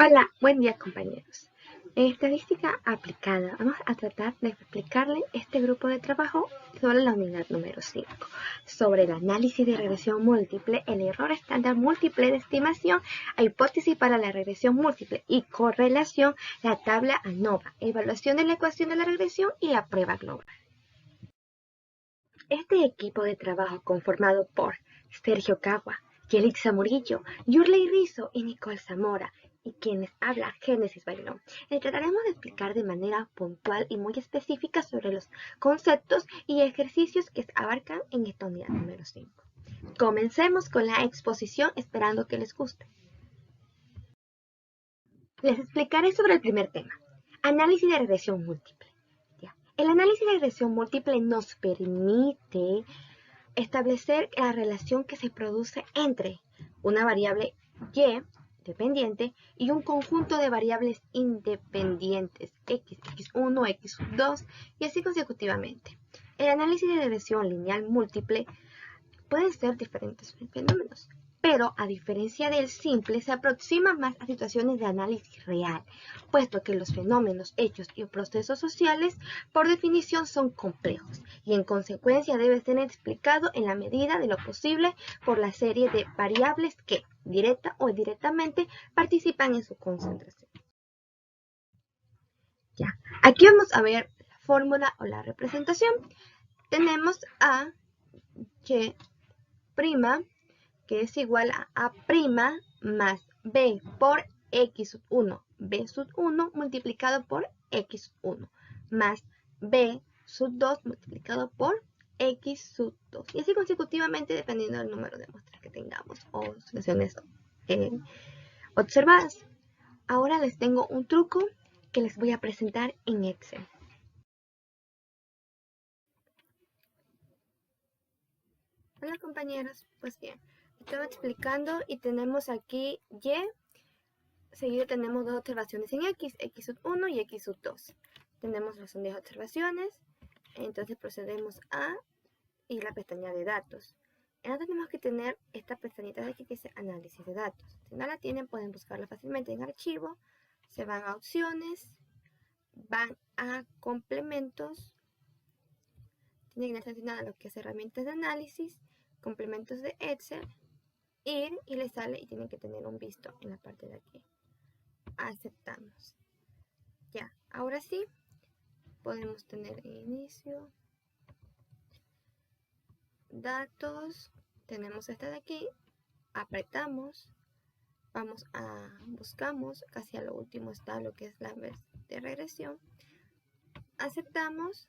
Hola, buen día compañeros. En estadística aplicada vamos a tratar de explicarle este grupo de trabajo sobre la unidad número 5, sobre el análisis de regresión múltiple, el error estándar múltiple de estimación, a hipótesis para la regresión múltiple y correlación, la tabla ANOVA, evaluación de la ecuación de la regresión y la prueba global. Este equipo de trabajo conformado por Sergio Cagua, Yelitza Murillo, Yurley Rizo y Nicole Zamora, y quienes habla Génesis Bailón, le trataremos de explicar de manera puntual y muy específica sobre los conceptos y ejercicios que se abarcan en esta unidad número 5. Comencemos con la exposición esperando que les guste. Les explicaré sobre el primer tema, análisis de regresión múltiple. El análisis de regresión múltiple nos permite establecer la relación que se produce entre una variable y dependiente y un conjunto de variables independientes x, x1, x2 y así consecutivamente. El análisis de regresión lineal múltiple pueden ser diferentes fenómenos, pero a diferencia del simple se aproxima más a situaciones de análisis real, puesto que los fenómenos, hechos y procesos sociales por definición son complejos y en consecuencia debe ser explicado en la medida de lo posible por la serie de variables que, directa o indirectamente, participan en su concentración. Aquí vamos a ver la fórmula o la representación. Tenemos a y' que es igual a A' más B por X1, B1 multiplicado por X1, más B2 multiplicado por X2. Y así consecutivamente dependiendo del número de muestras que tengamos o situaciones observadas. Ahora les tengo un truco que les voy a presentar en Excel. Hola compañeros, pues bien, estaba explicando y tenemos aquí Y, seguido tenemos dos observaciones en X, X1 y X2. Tenemos las 10 observaciones, entonces procedemos a ir a la pestaña de datos. Ahora tenemos que tener esta pestañita de aquí que dice análisis de datos. Si no la tienen pueden buscarla fácilmente en archivo, se van a opciones, van a complementos, tienen que estar asignadas lo que es herramientas de análisis, complementos de Excel, ir y les sale y tienen que tener un visto en la parte de aquí. Aceptamos. Ya, ahora sí, podemos tener inicio, datos, tenemos esta de aquí, apretamos, vamos a buscamos, casi a lo último está lo que es la vez de regresión, aceptamos,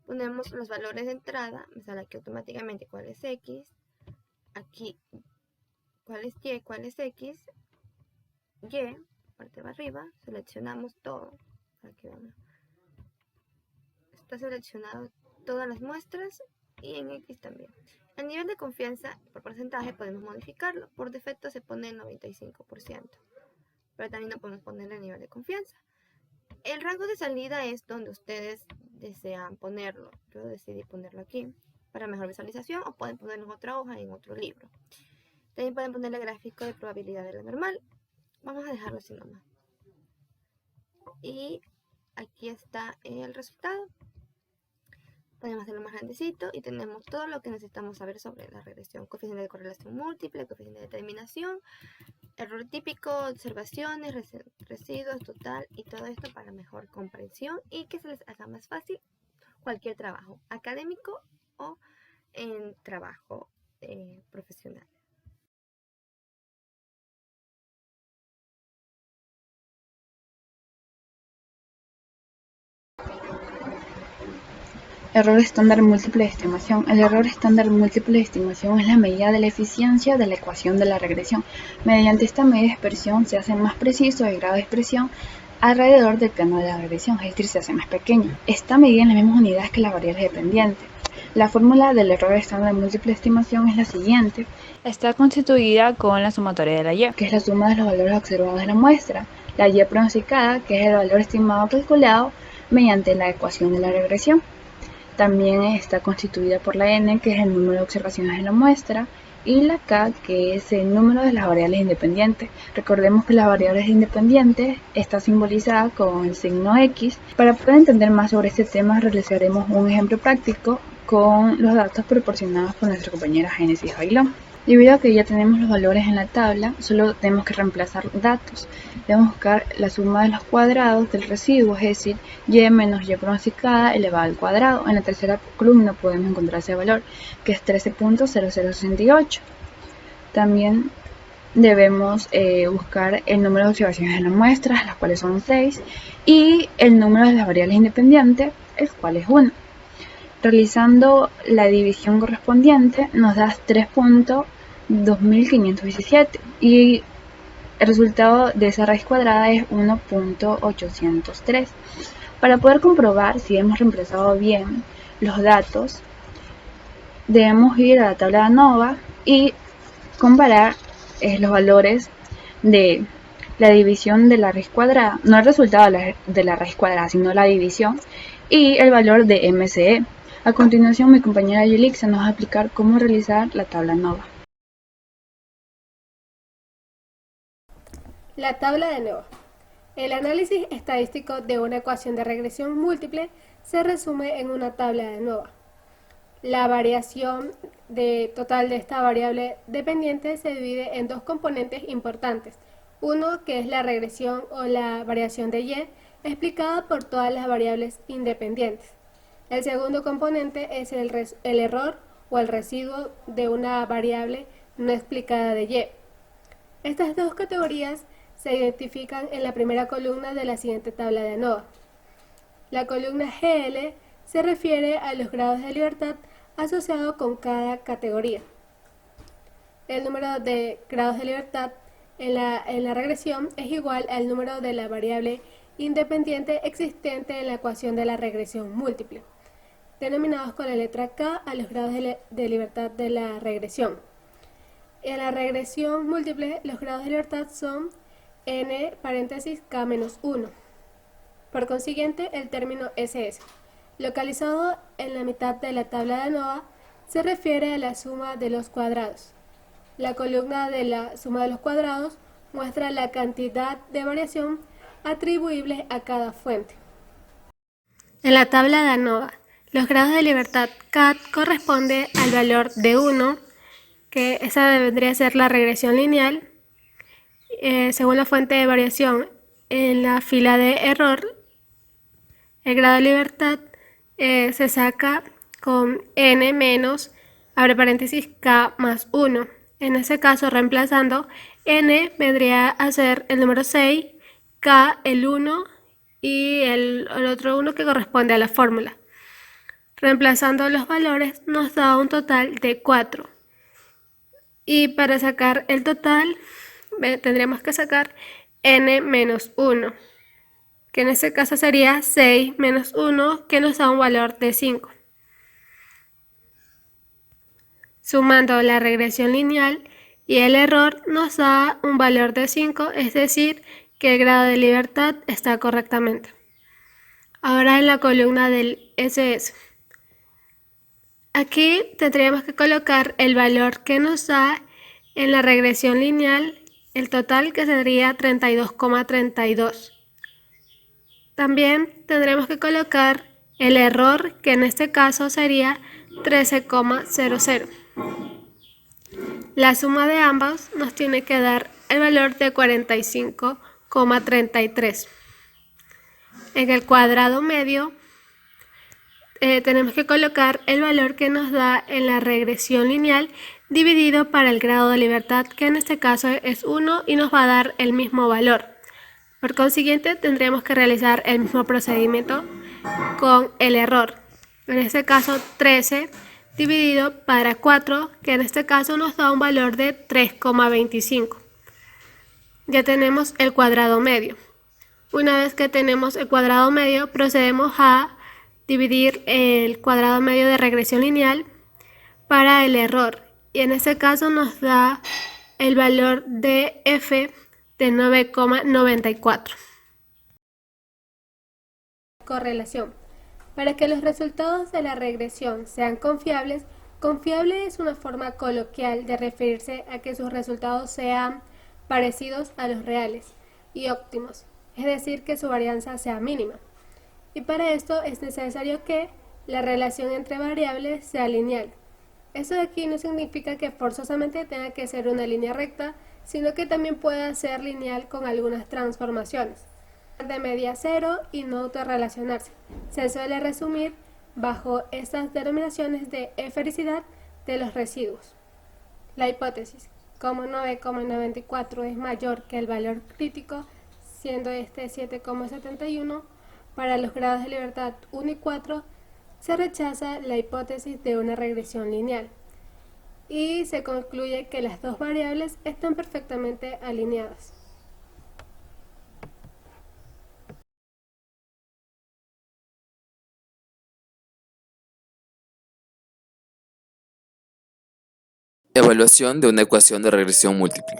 ponemos los valores de entrada, me sale aquí automáticamente cuál es X, aquí cuál es Y, cuál es X, Y, parte de arriba, seleccionamos todo, para que vean. Está seleccionado todas las muestras y en X también. El nivel de confianza por porcentaje podemos modificarlo, por defecto se pone el 95%, pero también lo podemos poner el nivel de confianza. El rango de salida es donde ustedes desean ponerlo. Yo decidí ponerlo aquí para mejor visualización o pueden ponerlo en otra hoja, en otro libro. También pueden ponerle gráfico de probabilidad de la normal. Vamos a dejarlo así nomás. Y aquí está el resultado. Podemos hacerlo más grandecito y tenemos todo lo que necesitamos saber sobre la regresión. Coeficiente de correlación múltiple, coeficiente de determinación, error típico, observaciones, residuos, total y todo esto para mejor comprensión y que se les haga más fácil cualquier trabajo académico o en trabajo profesional. Error estándar múltiple de estimación. El error estándar múltiple de estimación es la medida de la eficiencia de la ecuación de la regresión. Mediante esta medida de expresión se hace más preciso el grado de expresión alrededor del plano de la regresión, es decir, se hace más pequeño. Está medida en las mismas unidades que la variable dependiente. La fórmula del error estándar múltiple de estimación es la siguiente. Está constituida con la sumatoria de la Y, que es la suma de los valores observados de la muestra, la Y pronosticada, que es el valor estimado calculado mediante la ecuación de la regresión. También está constituida por la n, que es el número de observaciones de la muestra, y la K, que es el número de las variables independientes. Recordemos que las variables independientes está simbolizada con el signo X. Para poder entender más sobre este tema, realizaremos un ejemplo práctico con los datos proporcionados por nuestra compañera Génesis Bailón. Debido a que ya tenemos los valores en la tabla, solo tenemos que reemplazar datos. Debemos buscar la suma de los cuadrados del residuo, es decir, y menos y pronosticada elevado al cuadrado. En la tercera columna podemos encontrar ese valor, que es 13.0068. También debemos buscar el número de observaciones de las muestras, las cuales son 6, y el número de las variables independientes, el cual es 1. Realizando la división correspondiente nos da 3.2517 y el resultado de esa raíz cuadrada es 1.803. Para poder comprobar si hemos reemplazado bien los datos, debemos ir a la tabla de ANOVA y comparar los valores de la división de la raíz cuadrada, no el resultado de la raíz cuadrada, sino la división, y el valor de MCE. A continuación, mi compañera Yelixa nos va a explicar cómo realizar la tabla ANOVA. La tabla de ANOVA. El análisis estadístico de una ecuación de regresión múltiple se resume en una tabla de ANOVA. La variación total de esta variable dependiente se divide en dos componentes importantes. Uno, que es la regresión o la variación de Y, explicada por todas las variables independientes. El segundo componente es el error o el residuo de una variable no explicada de Y. Estas dos categorías se identifican en la primera columna de la siguiente tabla de ANOVA. La columna GL se refiere a los grados de libertad asociados con cada categoría. El número de grados de libertad en la regresión es igual al número de la variable independiente existente en la ecuación de la regresión múltiple, denominados con la letra K a los grados de libertad de la regresión. En la regresión múltiple, los grados de libertad son n paréntesis k menos 1. Por consiguiente, el término SS, localizado en la mitad de la tabla de ANOVA, se refiere a la suma de los cuadrados. La columna de la suma de los cuadrados muestra la cantidad de variación atribuible a cada fuente. En la tabla de ANOVA, los grados de libertad CAT corresponde al valor de 1, que esa vendría a ser la regresión lineal, según la fuente de variación. En la fila de error, el grado de libertad se saca con n menos, abre paréntesis, k más 1. En ese caso, reemplazando, n vendría a ser el número 6, k el 1 y el otro 1 que corresponde a la fórmula. Reemplazando los valores nos da un total de 4. Y para sacar el total tendríamos que sacar n menos 1, que en este caso sería 6 menos 1, que nos da un valor de 5. Sumando la regresión lineal y el error nos da un valor de 5, es decir, que el grado de libertad está correctamente. Ahora en la columna del SS. Aquí tendríamos que colocar el valor que nos da en la regresión lineal, el total, que sería 32,32. También tendremos que colocar el error, que en este caso sería 13,00. La suma de ambos nos tiene que dar el valor de 45,33. En el cuadrado medio tenemos que colocar el valor que nos da en la regresión lineal dividido para el grado de libertad, que en este caso es 1 y nos va a dar el mismo valor. Por consiguiente, tendremos que realizar el mismo procedimiento con el error. En este caso, 13 dividido para 4, que en este caso nos da un valor de 3,25. Ya tenemos el cuadrado medio. Una vez que tenemos el cuadrado medio, procedemos a dividir el cuadrado medio de regresión lineal para el error. Y en este caso nos da el valor de f de 9,94. Correlación. Para que los resultados de la regresión sean confiables, Confiable es una forma coloquial de referirse a que sus resultados sean parecidos a los reales, y óptimos, es decir, que su varianza sea mínima. Y para esto es necesario que la relación entre variables sea lineal. Eso de aquí no significa que forzosamente tenga que ser una línea recta, sino que también pueda ser lineal con algunas transformaciones. De media cero y no autorrelacionarse. Se suele resumir bajo estas denominaciones de efericidad de los residuos. La hipótesis, como 9,94 es mayor que el valor crítico, siendo este 7,71, para los grados de libertad 1 y 4, se rechaza la hipótesis de una regresión lineal y se concluye que las dos variables están perfectamente alineadas. Evaluación de una ecuación de regresión múltiple.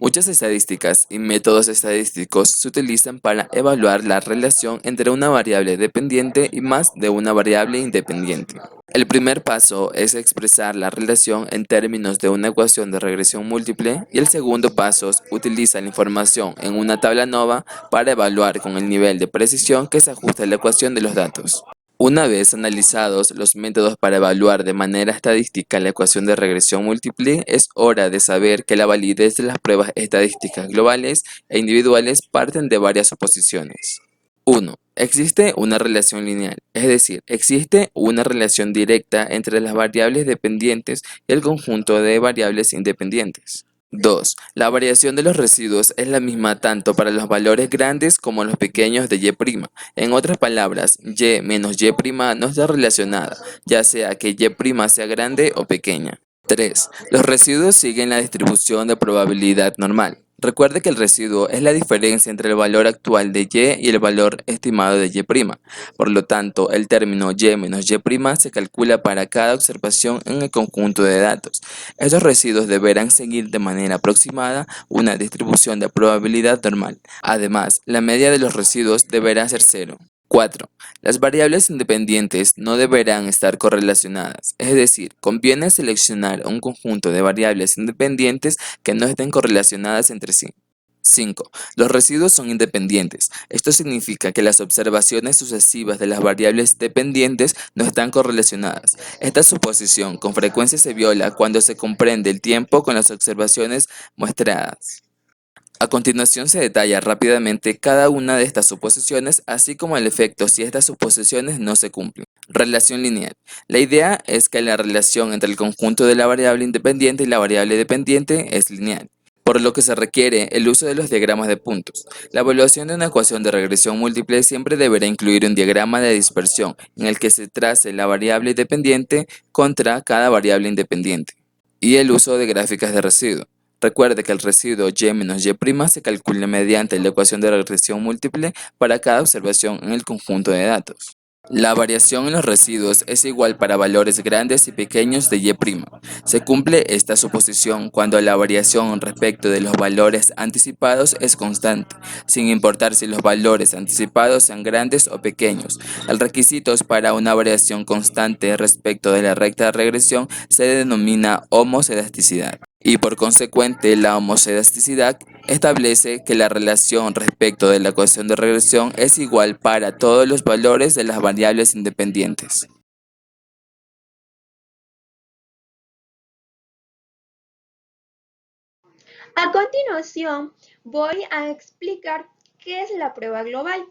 Muchas estadísticas y métodos estadísticos se utilizan para evaluar la relación entre una variable dependiente y más de una variable independiente. El primer paso es expresar la relación en términos de una ecuación de regresión múltiple y el segundo paso utiliza la información en una tabla ANOVA para evaluar con el nivel de precisión que se ajusta a la ecuación de los datos. Una vez analizados los métodos para evaluar de manera estadística la ecuación de regresión múltiple, es hora de saber que la validez de las pruebas estadísticas globales e individuales parten de varias suposiciones. 1. Existe una relación lineal, es decir, existe una relación directa entre las variables dependientes y el conjunto de variables independientes. 2. La variación de los residuos es la misma tanto para los valores grandes como los pequeños de y'. En otras palabras, y menos y' no está relacionada, ya sea que y' sea grande o pequeña. 3. Los residuos siguen la distribución de probabilidad normal. Recuerde que el residuo es la diferencia entre el valor actual de y el valor estimado de y'. Por lo tanto, el término y menos y' se calcula para cada observación en el conjunto de datos. Estos residuos deberán seguir de manera aproximada una distribución de probabilidad normal. Además, la media de los residuos deberá ser cero. 4. Las variables independientes no deberán estar correlacionadas, es decir, conviene seleccionar un conjunto de variables independientes que no estén correlacionadas entre sí. 5. Los residuos son independientes. Esto significa que las observaciones sucesivas de las variables dependientes no están correlacionadas. Esta suposición con frecuencia se viola cuando se comprende el tiempo con las observaciones muestradas. A continuación se detalla rápidamente cada una de estas suposiciones, así como el efecto si estas suposiciones no se cumplen. Relación lineal. La idea es que la relación entre el conjunto de la variable independiente y la variable dependiente es lineal, por lo que se requiere el uso de los diagramas de puntos. La evaluación de una ecuación de regresión múltiple siempre deberá incluir un diagrama de dispersión en el que se trace la variable dependiente contra cada variable independiente, y el uso de gráficas de residuo. Recuerde que el residuo y menos y' se calcula mediante la ecuación de regresión múltiple para cada observación en el conjunto de datos. La variación en los residuos es igual para valores grandes y pequeños de y'. Se cumple esta suposición cuando la variación respecto de los valores anticipados es constante, sin importar si los valores anticipados sean grandes o pequeños. El requisito para una variación constante respecto de la recta de regresión se denomina homocedasticidad. Y por consecuente, la homocedasticidad establece que la relación respecto de la ecuación de regresión es igual para todos los valores de las variables independientes. A continuación, voy a explicar qué es la prueba global.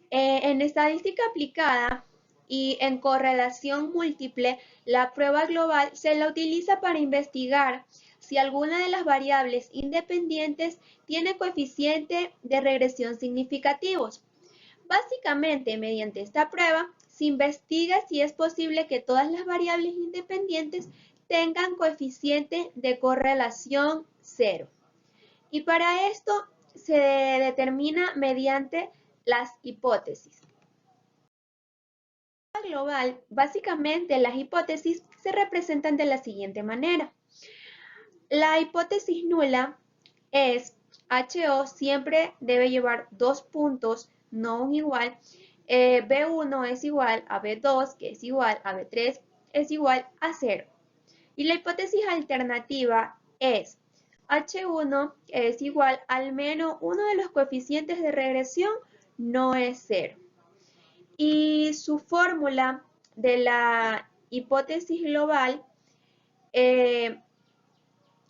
En estadística aplicada y en correlación múltiple, la prueba global se la utiliza para investigar si alguna de las variables independientes tiene coeficiente de regresión significativos. Básicamente, mediante esta prueba, se investiga si es posible que todas las variables independientes tengan coeficiente de correlación 0. Y para esto se determina mediante las hipótesis. Global, básicamente las hipótesis se representan de la siguiente manera. La hipótesis nula es HO siempre debe llevar 2 puntos, no un igual. B1 es igual a B2, que es igual a B3, es igual a 0. Y la hipótesis alternativa es H1 es igual al menos uno de los coeficientes de regresión no es 0. Y su fórmula de la hipótesis global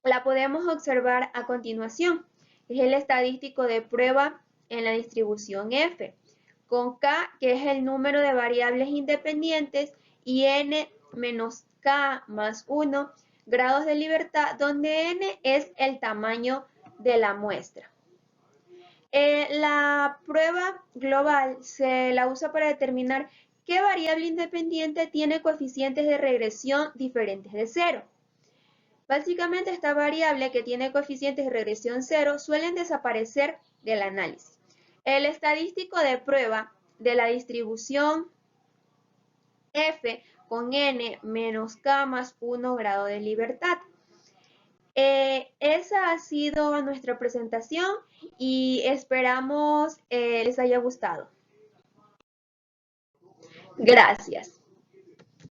la podemos observar a continuación. Es el estadístico de prueba en la distribución F, con K, que es el número de variables independientes, y N menos K más 1 grados de libertad, donde N es el tamaño de la muestra. La prueba global se la usa para determinar qué variable independiente tiene coeficientes de regresión diferentes de 0. Básicamente, esta variable que tiene coeficientes de regresión 0 suelen desaparecer del análisis. El estadístico de prueba de la distribución F con N menos K más 1 grado de libertad. Esa ha sido nuestra presentación y esperamos les haya gustado. Gracias.